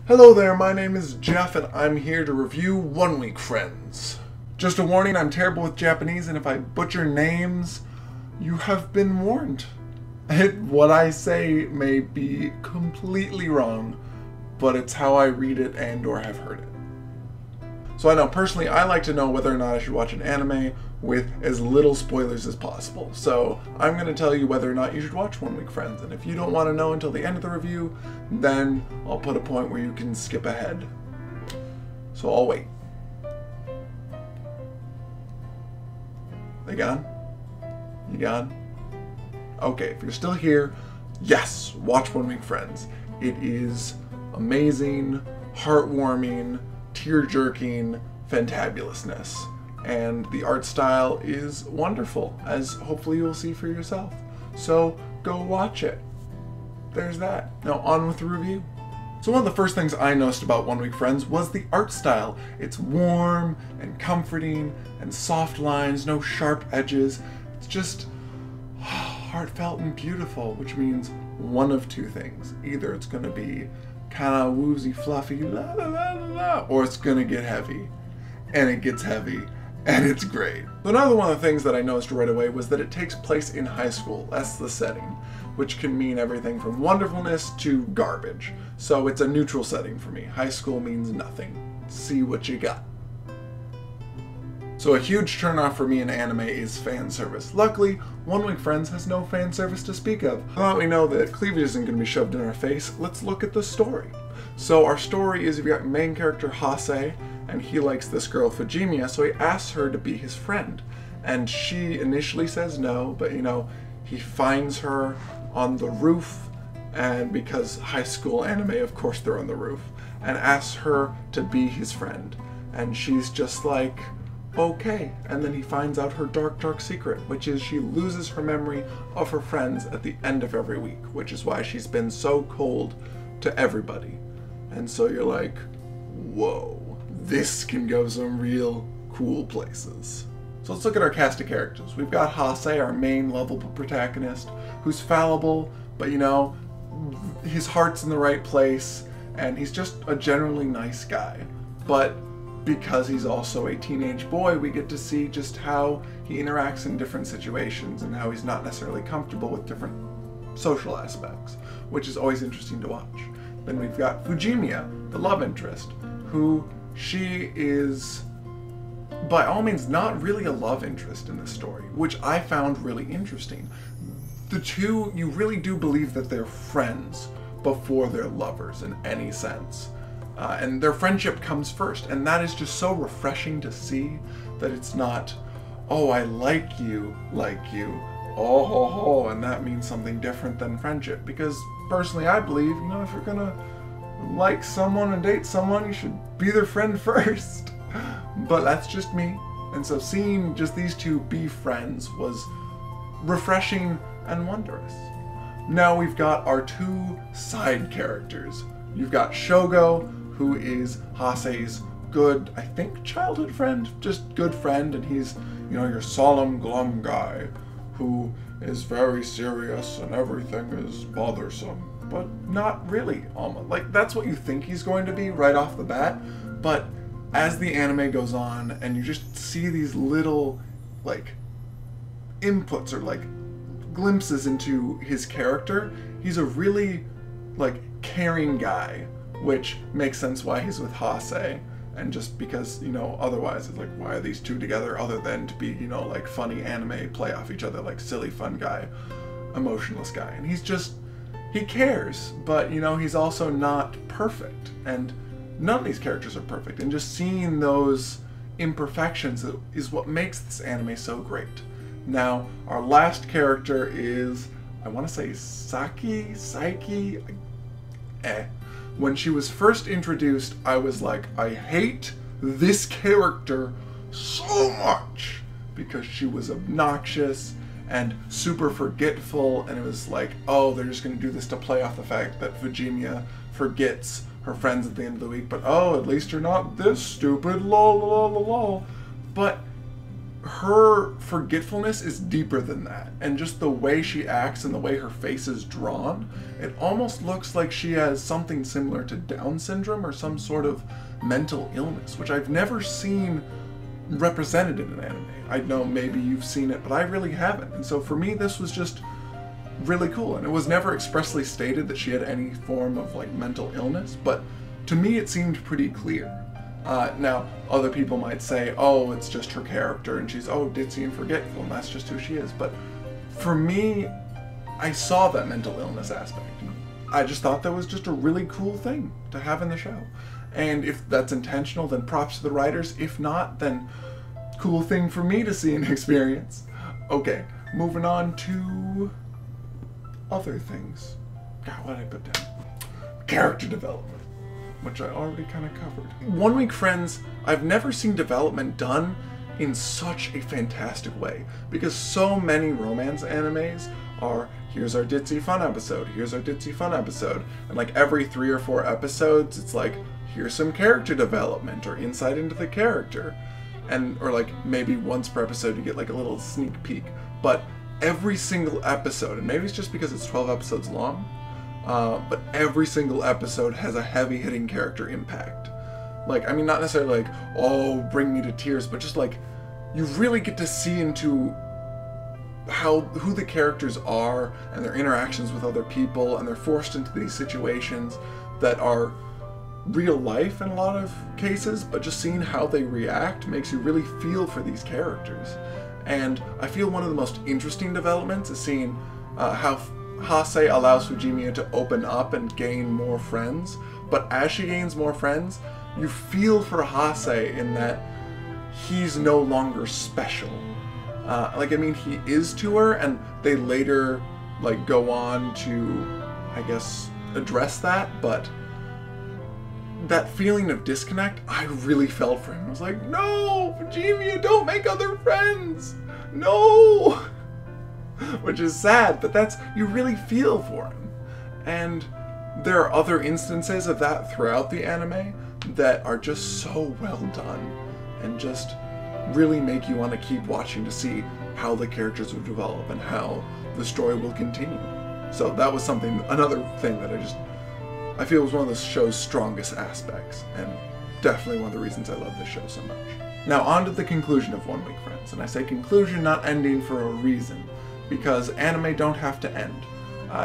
Hello there, my name is Jeff and I'm here to review One Week Friends. Just a warning, I'm terrible with Japanese and if I butcher names, you have been warned. What I say may be completely wrong, but it's how I read it and or have heard it. So I know, personally, I like to know whether or not I should watch an anime with as little spoilers as possible. So I'm going to tell you whether or not you should watch One Week Friends. And if you don't want to know until the end of the review, then I'll put a point where you can skip ahead. So I'll wait. They gone? You gone? Okay, if you're still here, yes, watch One Week Friends. It is amazing, heartwarming, tear-jerking fantabulousness. And the art style is wonderful, as hopefully you'll see for yourself. So go watch it. There's that. Now on with the review. So one of the first things I noticed about One Week Friends was the art style. It's warm and comforting and soft lines, no sharp edges. It's just heartfelt and beautiful, which means one of two things. Either it's going to be kind of woozy, fluffy, la la la la la, or it's going to get heavy. And it gets heavy. And it's great. So another one of the things that I noticed right away was that it takes place in high school. That's the setting, which can mean everything from wonderfulness to garbage. So it's a neutral setting for me. High school means nothing. See what you got. So a huge turnoff for me in anime is fan service. Luckily, One Week Friends has no fan service to speak of. Now that we know that cleavage isn't going to be shoved in our face, let's look at the story. So our story is, we've got main character Hase, and he likes this girl Fujimiya, so he asks her to be his friend. And she initially says no, but he finds her on the roof, and because high school anime, of course they're on the roof, and asks her to be his friend. And she's just like, okay. And then he finds out her dark, dark secret, which is she loses her memory of her friends at the end of every week, which is why she's been so cold to everybody. And so you're like, whoa. This can go some real cool places. So let's look at our cast of characters. We've got Hase, our main lovable protagonist, who's fallible, but his heart's in the right place, and he's just a generally nice guy. But because he's also a teenage boy, we get to see just how he interacts in different situations and how he's not necessarily comfortable with different social aspects, which is always interesting to watch. Then we've got Fujimiya, the love interest, who she is, by all means, not really a love interest in this story, which I found really interesting. The two, you really do believe that they're friends before they're lovers in any sense. And their friendship comes first, and that is just so refreshing to see, that it's not, oh, I like you, oh ho ho, and that means something different than friendship. Because personally, I believe, if you're gonna like someone and date someone, you should be their friend first. But that's just me. And so seeing just these two be friends was refreshing and wondrous. Now we've got our two side characters. You've got Shogo, who is Hase's good, I think, childhood friend, just good friend, and he's, your solemn, glum guy who is very serious and everything is bothersome. But not really, almost. Like, that's what you think he's going to be right off the bat, but as the anime goes on and you just see these little, inputs or, glimpses into his character, he's a really, caring guy, which makes sense why he's with Hase, and just because, otherwise it's why are these two together other than to be, funny anime play off each other, silly fun guy, emotionless guy, and he cares, but he's also not perfect, and none of these characters are perfect, and just seeing those imperfections is what makes this anime so great. Now, our last character is, I want to say Saiki? When she was first introduced, I was like, I hate this character so much, because she was obnoxious and super forgetful, and it was like, oh, they're just going to do this to play off the fact that Fujimiya forgets her friends at the end of the week, but oh, at least you're not this stupid, lol, lol, lol. But her forgetfulness is deeper than that, and just the way she acts and the way her face is drawn, it almost looks like she has something similar to Down syndrome or some sort of mental illness, which I've never seen represented in an anime. I know maybe you've seen it, but I really haven't. And so for me, this was just really cool. And it was never expressly stated that she had any form of like mental illness, but to me it seemed pretty clear. Now, other people might say, oh, it's just her character and she's, oh, ditzy and forgetful, and that's just who she is. But for me, I saw that mental illness aspect. I just thought that was just a really cool thing to have in the show. And if that's intentional, then props to the writers. If not, then cool thing for me to see and experience. Okay, moving on to other things. God, what did I put down? Character development, which I already kind of covered. One Week Friends, I've never seen development done in such a fantastic way, because so many romance animes are, here's our ditzy fun episode, here's our ditzy fun episode, and like every 3 or 4 episodes it's like, here's some character development or insight into the character, and or like maybe once per episode you get like a little sneak peek. But every single episode, and maybe it's just because it's 12 episodes long, but every single episode has a heavy hitting character impact. Like, I mean, not necessarily like, oh, bring me to tears, but just like, you really get to see into who the characters are and their interactions with other people, and they're forced into these situations that are real life in a lot of cases, but just seeing how they react makes you really feel for these characters. And I feel one of the most interesting developments is seeing how Hase allows Fujimiya to open up and gain more friends, but as she gains more friends, you feel for Hase in that he's no longer special. Like, I mean, he is to her, and they later, like, go on to, I guess, address that, but that feeling of disconnect, I really felt for him. I was like, no, Fujimiya, don't make other friends! No! Which is sad, but that's, you really feel for him. And there are other instances of that throughout the anime that are just so well done, and just really make you want to keep watching to see how the characters will develop and how the story will continue. So that was something, another thing that I feel was one of the show's strongest aspects, and definitely one of the reasons I love this show so much. Now on to the conclusion of One Week Friends, and I say conclusion, not ending, for a reason, because anime don't have to end.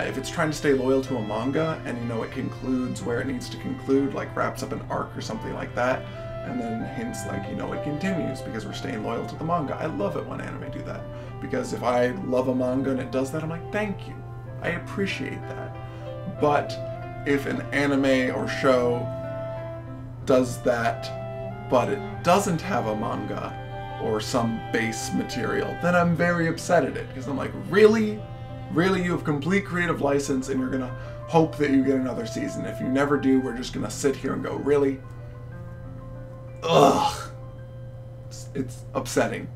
If it's trying to stay loyal to a manga, and you know it concludes where it needs to conclude, like wraps up an arc or something like that, and then hints like, you know, it continues because we're staying loyal to the manga. I love it when anime do that, because if I love a manga and it does that, I'm like, thank you. I appreciate that. But if an anime or show does that, but it doesn't have a manga or some base material, then I'm very upset at it, because I'm like, really? Really, you have complete creative license and you're gonna hope that you get another season. If you never do, we're just gonna sit here and go, really? Ugh. It's upsetting,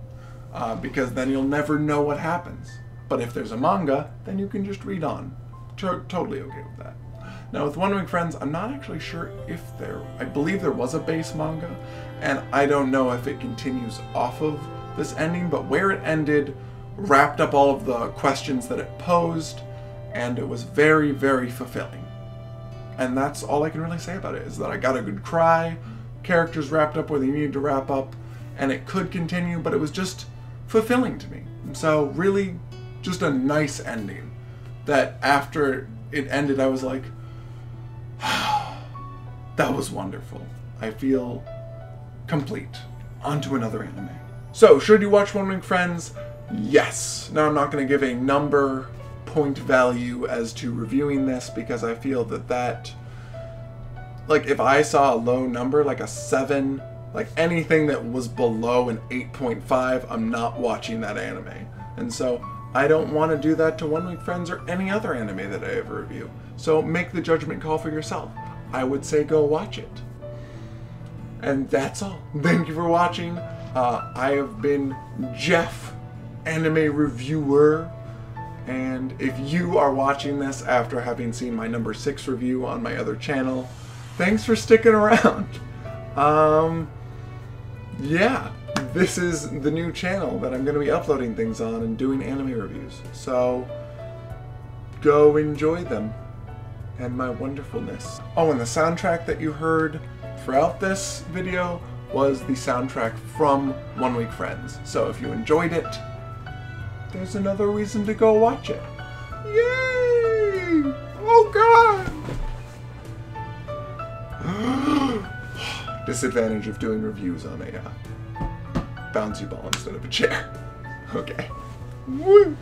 because then you'll never know what happens. But if there's a manga, then you can just read on. Totally okay with that. Now with One Week Friends, I'm not actually sure if I believe there was a base manga, and I don't know if it continues off of this ending, but where it ended wrapped up all of the questions that it posed, and it was very, very fulfilling. And that's all I can really say about it, is that I got a good cry, characters wrapped up where they needed to wrap up, and it could continue, but it was just fulfilling to me. And so really just a nice ending, that after it ended I was like, that was wonderful. I feel complete. On to another anime. So, should you watch One Week Friends? Yes. Now I'm not going to give a number, point value as to reviewing this, because I feel that like, if I saw a low number, like a 7, like anything that was below an 8.5, I'm not watching that anime. And so I don't want to do that to One Week Friends or any other anime that I ever review. So make the judgment call for yourself. I would say go watch it. And that's all. Thank you for watching. I have been Jeff, anime reviewer. And if you are watching this after having seen my number 6 review on my other channel, thanks for sticking around. Yeah, this is the new channel that I'm going to be uploading things on and doing anime reviews. So go enjoy them and my wonderfulness. Oh, and the soundtrack that you heard throughout this video was the soundtrack from One Week Friends. So if you enjoyed it, there's another reason to go watch it. Yay! Oh god! Disadvantage of doing reviews on a bouncy ball instead of a chair. Okay. Woo!